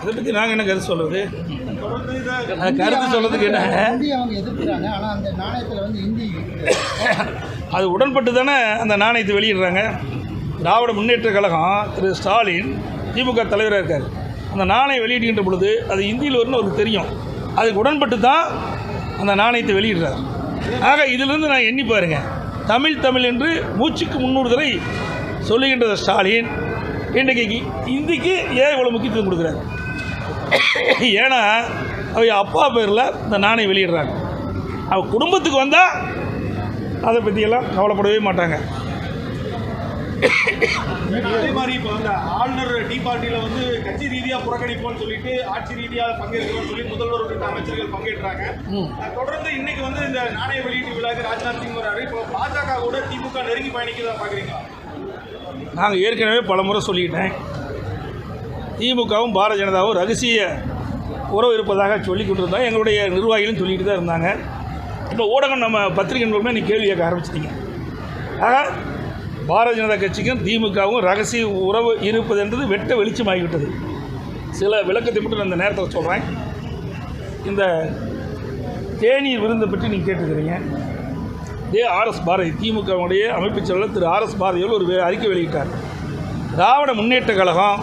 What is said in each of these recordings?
அதை பற்றி நாங்கள் என்ன கருத்து சொல்கிறது? கருத்து சொல்கிறதுக்கு என்ன, அவங்க எதிர்க்கிறாங்க. ஆனால் அந்த நாணயத்தில் வந்து இந்தி அது உடன்பட்டு தானே அந்த நாணயத்தை வெளியிடுறாங்க. திராவிட முன்னேற்ற கழகம் திரு ஸ்டாலின் திமுக தலைவராக இருக்கார். அந்த நாணயம் வெளியிடுகின்ற பொழுது அது இந்தியில் வரும்னு அவருக்கு தெரியும். அதுக்கு உடன்பட்டு தான் அந்த நாணயத்தை வெளியிடுறார். ஆக இதிலிருந்து நான் எண்ணி பாருங்க, தமிழ் தமிழ் என்று மூச்சுக்கு 300 தடவை சொல்லுகின்ற ஸ்டாலின் இன்றைக்கு இந்திக்கு ஏன் இவ்வளோ முக்கியத்துவம் கொடுக்குறாரு? ஏன்னா அவங்க அப்பா பேரில் இந்த நாணயம் வெளியிடுறாங்க. அவங்க குடும்பத்துக்கு வந்தால் அதை பற்றியெல்லாம் கவலைப்படவே மாட்டாங்க. அதே மாதிரி இப்போ வந்து ஆளுநர் டீ பார்ட்டியில் வந்து கட்சி ரீதியாக புறக்கணிப்போம்னு சொல்லிட்டு ஆட்சி ரீதியாக பங்கேற்கிறோம்னு சொல்லி முதல்வர் உள்ளிட்ட அமைச்சர்கள் பங்கேற்றாங்க. தொடர்ந்து இன்னைக்கு வந்து இந்த நாணய வெளியீட்டு விழாக்கு ராஜ்நாத் சிங் வராரு. இப்போ பாஜக கூட திமுக நெருங்கி பயணிக்கிறதா பார்க்குறீங்களா? நாங்கள் ஏற்கனவே பல முறை சொல்லிக்கிட்டேன், திமுகவும் பாரதிய ஜனதாவும் ரகசிய உறவு இருப்பதாக சொல்லி கொண்டிருந்தோம். எங்களுடைய நிர்வாகிகளும் சொல்லிட்டு தான் இருந்தாங்க. இப்போ ஊடகம் நம்ம பத்திரிகை நண்பர்களுமே நீ கேள்வி கேட்க ஆரம்பிச்சிட்டிங்க. ஆக பாரதிய ஜனதா கட்சிக்கும் திமுகவும் ரகசிய உறவு இருப்பது என்றது வெட்ட வெளிச்சமாகிவிட்டது. சில விளக்கத்தை மட்டும் நான் இந்த நேரத்தில் சொல்கிறேன். இந்த தேநீர் விருந்தை பற்றி நீங்கள் கேட்டுக்கிறீங்க. ஆர்எஸ் பாரதி திமுகவுடைய அமைப்புச் செயலாளர் திரு ஆர்எஸ் பாரதியோடு ஒரு அறிக்கை வெளியிட்டார். திராவிட முன்னேற்ற கழகம்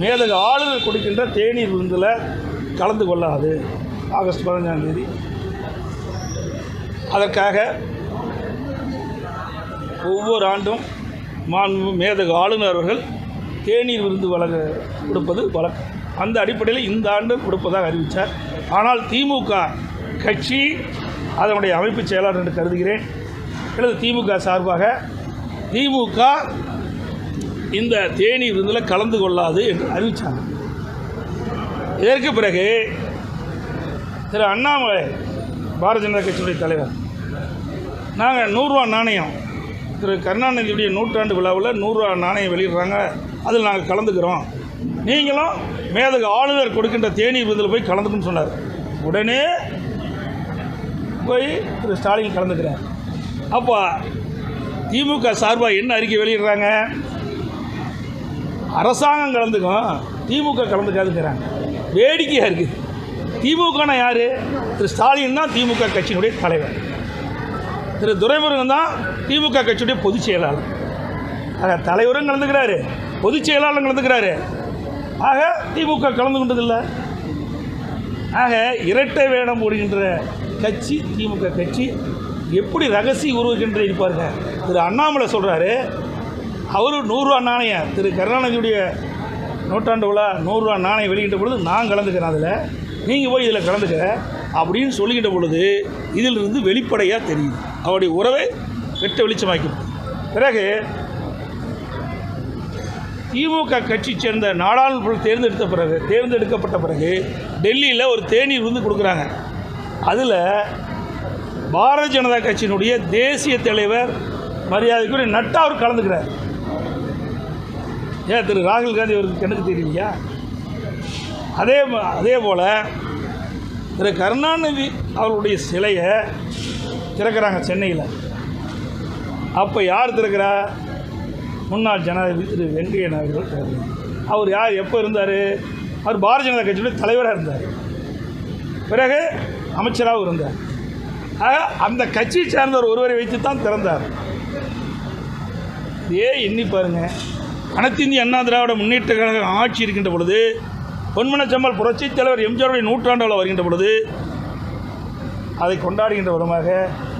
மேலக ஆளுநர் கொடுக்கின்ற தேநீர் விருந்தில் கலந்து கொள்ளாது. ஆகஸ்ட் 15ஆம் தேதி அதற்காக ஒவ்வொரு ஆண்டும் மேதக ஆளுநர் அவர்கள் தேநீர் விருந்து கொடுப்பது வழக்கம். அந்த அடிப்படையில் இந்த ஆண்டு கொடுப்பதாக அறிவித்தார். ஆனால் திமுக கட்சி அதனுடைய அமைப்புச் செயலாளர் என்று கருதுகிறேன், அல்லது திமுக சார்பாக திமுக இந்த தேநீர் விருந்தில் கலந்து கொள்ளாது என்று அறிவித்தாங்க. இதற்கு பிறகு திரு அண்ணாமலை பாரதிய ஜனதா கட்சியுடைய தலைவர், நாங்கள் 100 ரூபா நாணயம் திரு கருணாநிதியுடைய 100ஆண்டு விழாவில் 100 ரூபா நாணயம் வெளியிடுறாங்க, அதில் நாங்கள் கலந்துக்கிறோம், நீங்களும் மேதக ஆளுநர் கொடுக்கின்ற தேநீர் விருந்தில் போய் கலந்துக்குன்னு சொன்னார். உடனே போய் திரு ஸ்டாலின் கலந்துக்கிறார். அப்போ திமுக சார்பாக என்ன அறிக்கை வெளியிடுறாங்க? அரசாங்கம் கலந்துக்கும், திமுக கலந்துக்காதுங்கிறாங்க. வேடிக்கையாக இருக்குது. திமுகனா யார்? திரு ஸ்டாலின் தான் திமுக கட்சியினுடைய தலைவர். திரு துரைமுருகன் தான் திமுக கட்சியுடைய பொதுச் செயலாளர். ஆக தலைவரும் கலந்துக்கிறாரு, பொதுச் செயலாளரும் கலந்துக்கிறாரு. ஆக திமுக கலந்து கொண்டதில்லை. ஆக இரட்டை வேடம் போடுகின்ற கட்சி திமுக கட்சி. எப்படி ரகசிய உருவகின்ற இருப்பாருங்க. திரு அண்ணாமலை சொல்கிறாரு, அவர் 100 ரூபா நாணயம் திரு கருணாநிதியுடைய 100ஆண்டு விழா 100 ரூபா நாணயம் வெளியிட்ட பொழுது நான் கலந்துக்கிறேன், அதில் நீங்கள் போய் இதில் கலந்துக்க அப்படின்னு சொல்லிக்கிட்ட பொழுது இதிலிருந்து வெளிப்படையாக தெரியுது. அவருடைய உறவை வெட்ட வெளிச்சமாக்கும். பிறகு திமுக கட்சி சேர்ந்த நாடாளுமன்ற தேர்ந்தெடுக்கப்பட்ட பிறகு டெல்லியில் ஒரு தேநீர் விருந்து கொடுக்குறாங்க. அதில் பாரதிய ஜனதா கட்சியினுடைய தேசிய தலைவர் மரியாதைக்குரிய நட்டா அவர் கலந்துக்கிறார். ஏன் திரு ராகுல் காந்தி அவருக்கு கணக்கு தெரியலையா? அதே போல் திரு கருணாநிதி அவருடைய சிலையை திறக்கிறாங்க சென்னையில். அப்போ யார் திறக்கிறா? முன்னாள் ஜனாதிபதி திரு வெங்கையா நாயுடு திறக்கிறார். அவர் யார்? எப்போ இருந்தார்? அவர் பாரதிய ஜனதா கட்சியுடைய தலைவராக இருந்தார், பிறகு அமைச்சராகவும் இருந்தார். ஆக அந்த கட்சியை சேர்ந்தவர் ஒருவரை வைத்து தான் திறந்தார். எண்ணி பாருங்கள், அனைத்து இந்திய அண்ணா திராவிட முன்னேற்ற கழகம் ஆட்சி இருக்கின்ற பொழுது, பொன்மனச்செம்மல் புரட்சித் தலைவர் எம்ஜிஆருடைய 100ஆண்டு விழா வருகின்ற பொழுது அதை கொண்டாடுகின்ற விதமாக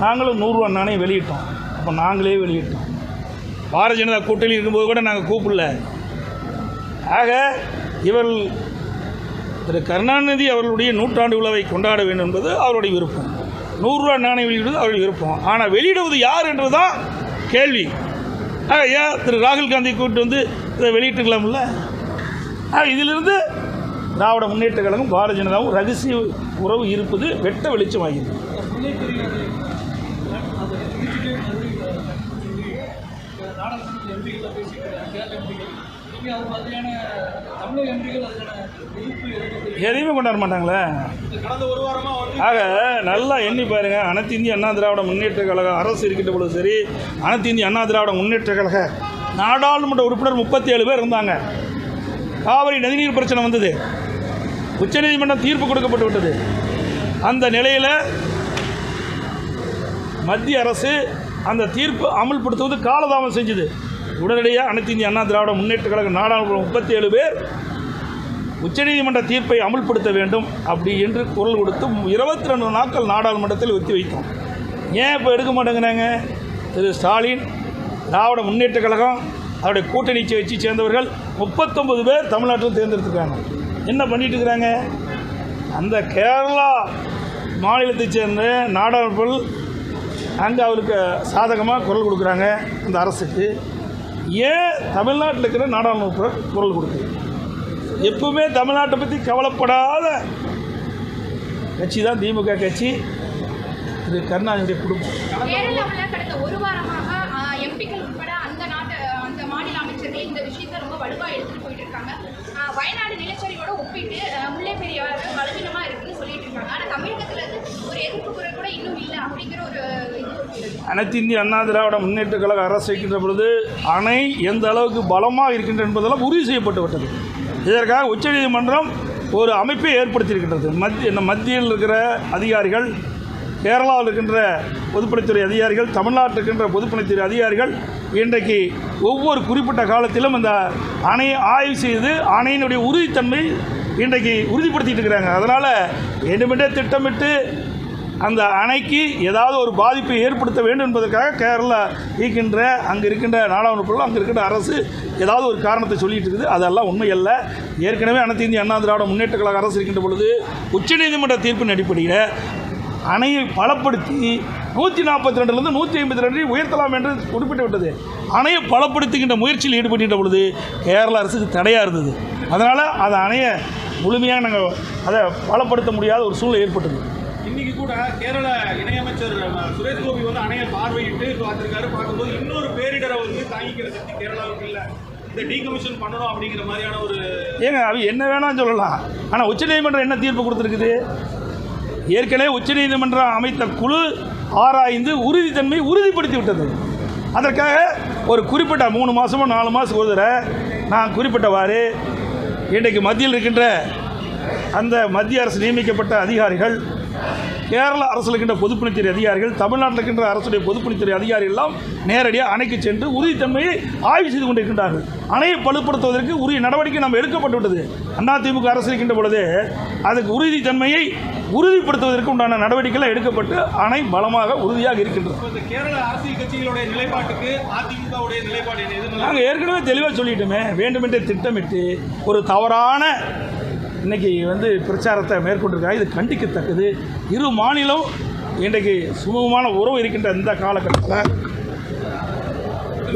நாங்களும் 100 ரூபா நாணயம் வெளியிட்டோம். அப்போ நாங்களே வெளியிட்டோம். பாரதிய ஜனதா கூட்டணி இருக்கும்போது கூட நாங்கள் கூப்பிடல. ஆக இவர்கள் திரு கருணாநிதி அவர்களுடைய 100ஆண்டு விழாவை கொண்டாட வேண்டும் என்பது அவருடைய விருப்பம். 100 ரூபா நாணயம் வெளியிடுவது அவருடைய விருப்பம். ஆனால் வெளியிடுவது யார் என்று தான் கேள்வி. ஏன் திரு ராகுல் காந்தி கூப்பிட்டு வந்து இதை வெளியிட்டுக்கலாம்ல? இதிலிருந்து திராவிட முன்னேற்ற கழகம் பாரதிய ஜனதாவும் ரகசிய உறவு இருப்பது வெட்ட வெளிச்சமாகிறது. எதையுமே கொண்டாட மாட்டாங்களே. ஆக நல்லா எண்ணி பாருங்க, அனைத்து இந்திய அண்ணா திராவிட முன்னேற்ற கழக அரசு இருக்கின்ற பொழுது சரி, அனைத்து இந்திய அண்ணா திராவிட முன்னேற்ற கழக நாடாளுமன்ற உறுப்பினர் 37 பேர் இருந்தாங்க. காவிரி நதிநீர் பிரச்சனை வந்தது, உச்சநீதிமன்றம் தீர்ப்பு கொடுக்கப்பட்டு விட்டது. அந்த நிலையில் மத்திய அரசு அந்த தீர்ப்பு அமல்படுத்துவது காலதாமதம் செஞ்சது. உடனடியாக அனைத்து இந்திய அண்ணா திராவிட முன்னேற்ற கழக நாடாளுமன்ற 37 பேர் உச்சநீதிமன்ற தீர்ப்பை அமல்படுத்த வேண்டும் அப்படி என்று குரல் கொடுத்து 22 நாட்கள் நாடாளுமன்றத்தில் ஒத்தி வைத்தோம். ஏன் இப்போ எடுக்க மாட்டேங்கிறாங்க? திரு ஸ்டாலின், திராவிட முன்னேற்ற கழகம், அவருடைய கூட்டணி வச்சு சேர்ந்தவர்கள் 39 பேர் தமிழ்நாட்டில் தேர்ந்தெடுத்துருக்காங்க. என்ன பண்ணிட்டு இருக்கிறாங்க? அந்த கேரளா மாநிலத்தைச் சேர்ந்த நாடாளுமன்ற அங்கே அவருக்கு சாதகமாக குரல் கொடுக்குறாங்க அந்த அரசுக்கு. ஏன் தமிழ்நாட்டில் இருக்கிற நாடாளுமன்ற குரல் கொடுக்குது? எப்பவுமே தமிழ்நாட்டை பற்றி கவலைப்படாத கட்சி தான் திமுக கட்சி. இது கருணாநிதியுடைய குடும்பம். கேரளாவில் கடந்த ஒரு வாரமாக எம்பிக்கள் உட்பட அந்த மாநில அமைச்சர்கள் இந்த விஷயத்தை ரொம்ப வலுவாக எடுத்துகிட்டு போயிட்டு இருக்காங்க. வயநாடு நிலச்சரிவோட ஒப்பிட்டு முல்லை பெரியாறு பலவீனமாக இருக்குன்னு சொல்லிட்டு இருக்காங்க. ஆனால் தமிழகத்தில் ஒரு எதிர்ப்பு குரல் கூட இன்னும் இல்லை அப்படிங்கிற ஒரு அனைத்து இந்திய அண்ணா திராவிட முன்னேற்ற கழக அரசு இருக்கின்ற பொழுது அணை எந்த அளவுக்கு பலமாக இருக்கின்ற என்பதெல்லாம் உறுதி செய்யப்பட்டு விட்டது. இதற்காக உச்சநீதிமன்றம் ஒரு அமைப்பை ஏற்படுத்தியிருக்கின்றது. மத்தியில் இருக்கிற அதிகாரிகள், கேரளாவில் இருக்கின்ற பொதுப்பணித்துறை அதிகாரிகள், தமிழ்நாட்டில் இருக்கின்ற பொதுப்பணித்துறை அதிகாரிகள் இன்றைக்கு ஒவ்வொரு குறிப்பிட்ட காலத்திலும் இந்த அணையை ஆய்வு செய்து அணையினுடைய உறுதித்தன்மை இன்றைக்கு உறுதிப்படுத்திட்டு இருக்கிறாங்க. அதனால் வேண்டுமென்றே திட்டமிட்டு அந்த அணைக்கு ஏதாவது ஒரு பாதிப்பை ஏற்படுத்த வேண்டும் என்பதற்காக கேரளா இருக்கின்ற அங்கே இருக்கின்ற நாடாளுமன்ற அங்கே இருக்கின்ற அரசு ஏதாவது ஒரு காரணத்தை சொல்லிட்டு இருக்குது. அதெல்லாம் உண்மையல்ல. ஏற்கனவே அனைத்து இந்திய அண்ணா திராவிட முன்னேற்ற கழக அரசு இருக்கின்ற பொழுது உச்சநீதிமன்ற தீர்ப்பின் அடிப்படையில் அணையை பலப்படுத்தி 142லிருந்து 152 உயர்த்தலாம் என்று குறிப்பிட்டு விட்டது. அணையை பலப்படுத்துகின்ற முயற்சியில் ஈடுபடுகின்ற பொழுது கேரள அரசுக்கு தடையாக இருந்தது. அதனால் அந்த அணையை முழுமையாக நாங்கள் அதை பலப்படுத்த முடியாத ஒரு சூழ்நிலை ஏற்பட்டது. இன்னைக்கு கூட கேரள இணையமைச்சர் சுரேஷ் கோபி வந்து அணையை பார்வையிட்டு பார்த்துருக்காரு. பார்க்கும்போது இன்னொரு பேரிடரை வந்து தாங்கிக்கிற சக்தி கேரளாவுக்கு இல்லை, இந்த டீகமிஷன் பண்ணணும் அப்படிங்கிற மாதிரியான ஒரு அது என்ன வேணாம்னு சொல்லலாம். ஆனால் உச்சநீதிமன்றம் என்ன தீர்ப்பு கொடுத்துருக்குது? ஏற்கனவே உச்சநீதிமன்றம் அமைத்த குழு ஆராய்ந்து உறுதித்தன்மை உறுதிப்படுத்தி விட்டது. அதற்காக ஒரு குறிப்பிட்ட 3 மாதமோ 4 மாதத்துக்கு ஒரு தடவை நான் குறிப்பிட்டவாறு இன்றைக்கு மத்தியில் இருக்கின்ற அந்த மத்திய அரசு நியமிக்கப்பட்ட அதிகாரிகள், கேரள அரசில் இருக்கின்ற பொதுப்பணித்துறை அதிகாரிகள், தமிழ்நாட்டில் இருக்கின்ற அரசுடைய பொதுப்பணித்துறை அதிகாரிகள் எல்லாம் நேரடியாக அணைக்கு சென்று உறுதித்தன்மையை ஆய்வு செய்து கொண்டிருக்கின்றார்கள். அணையை பலுப்படுத்துவதற்கு உரிய நடவடிக்கை நம்ம எடுக்கப்பட்டு விட்டது. அதிமுக அரசு இருக்கின்ற பொழுது அதுக்கு உறுதித்தன்மையை உறுதிப்படுத்துவதற்கு உண்டான நடவடிக்கைகள் எடுக்கப்பட்டு அணை பலமாக உறுதியாக இருக்கின்றது. கேரள அரசியல் கட்சிகளுடைய நிலைப்பாட்டுக்கு அதிமுகவுடைய நிலைப்பாடு நாங்கள் ஏற்கனவே தெளிவாக சொல்லிட்டோமே. வேண்டுமென்றே திட்டமிட்டு ஒரு தவறான இன்றைக்கி பிரச்சாரத்தை மேற்கொண்டிருக்காங்க. இது கண்டிக்கத்தக்கது. இரு மாநிலம் இன்றைக்கு சுமூகமான உறவு இருக்கின்ற இந்த காலகட்டத்தில்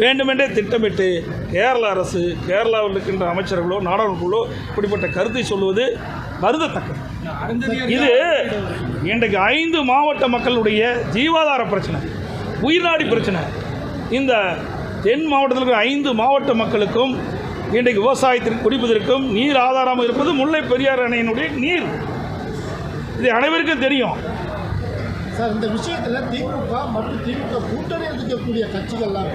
வேண்டுமென்றே திட்டமிட்டு கேரள அரசு, கேரளாவில் இருக்கின்ற அமைச்சர்களோ நாடாளுமன்றங்களோ இப்படிப்பட்ட கருத்தை சொல்வது வருந்தத்தக்கது. இது இன்றைக்கு 5 மாவட்ட மக்களுடைய ஜீவாதார பிரச்சனை, உயிர்நாடி பிரச்சனை. இந்த தென் மாவட்டத்தில் இருக்கிற 5 மாவட்ட மக்களுக்கும் இன்றைக்கு விவசாயத்திற்கு குடிப்பதற்கும் நீர் ஆதாரமாக இருப்பது முல்லை பெரியாறு அணையினுடைய நீர். இது அனைவருக்கும் தெரியும். சார், இந்த விஷயத்தில் திமுக மற்றும் திமுக கூட்டணியில் இருக்கக்கூடிய கட்சிகள்லாம்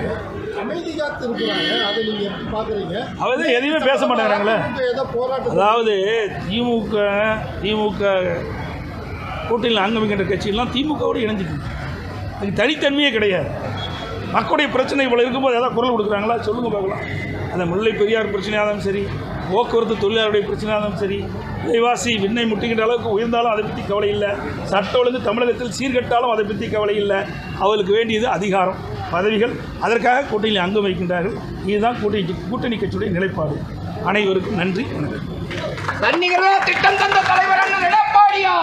அமைதி காத்து இருக்கிறாங்க. அதை நீங்கள் எப்படி பார்க்குறீங்க? அவர் எதையுமே பேச மாட்டேங்கிறாங்களே. ஏதோ போராட்டம், அதாவது திமுக கூட்டணியில் அங்கமிக்கின்ற கட்சியெல்லாம் திமுகவோடு இணைஞ்சிக்கணும். அதுக்கு தனித்தன்மையே கிடையாது. மக்களுடைய பிரச்சனை இவ்வளோ இருக்கும்போது ஏதாவது குரல் கொடுக்குறாங்களா? சொல்லுங்கள் பார்க்கலாம். அந்த முல்லை பெரியார் பிரச்சனையாக இருந்தாலும் சரி, போக்குவரத்து தொழிலாளருடைய பிரச்சனையாக இருந்தாலும் சரி, விலைவாசி விண்ணை முட்டுகின்ற அளவுக்கு உயர்ந்தாலும் அதை பற்றி கவலை இல்லை. சட்ட ஒழுங்கு தமிழகத்தில் சீர்கட்டாலும் அதை பற்றி கவலை இல்லை. அவர்களுக்கு வேண்டியது அதிகாரம், பதவிகள். அதற்காக கூட்டணியில் அங்கம் வைக்கின்றார்கள். இதுதான் கூட்டணி கட்சியுடைய நிலைப்பாடு. அனைவருக்கும் நன்றி. திட்டம் தந்த தலைவர் எடப்பாடியா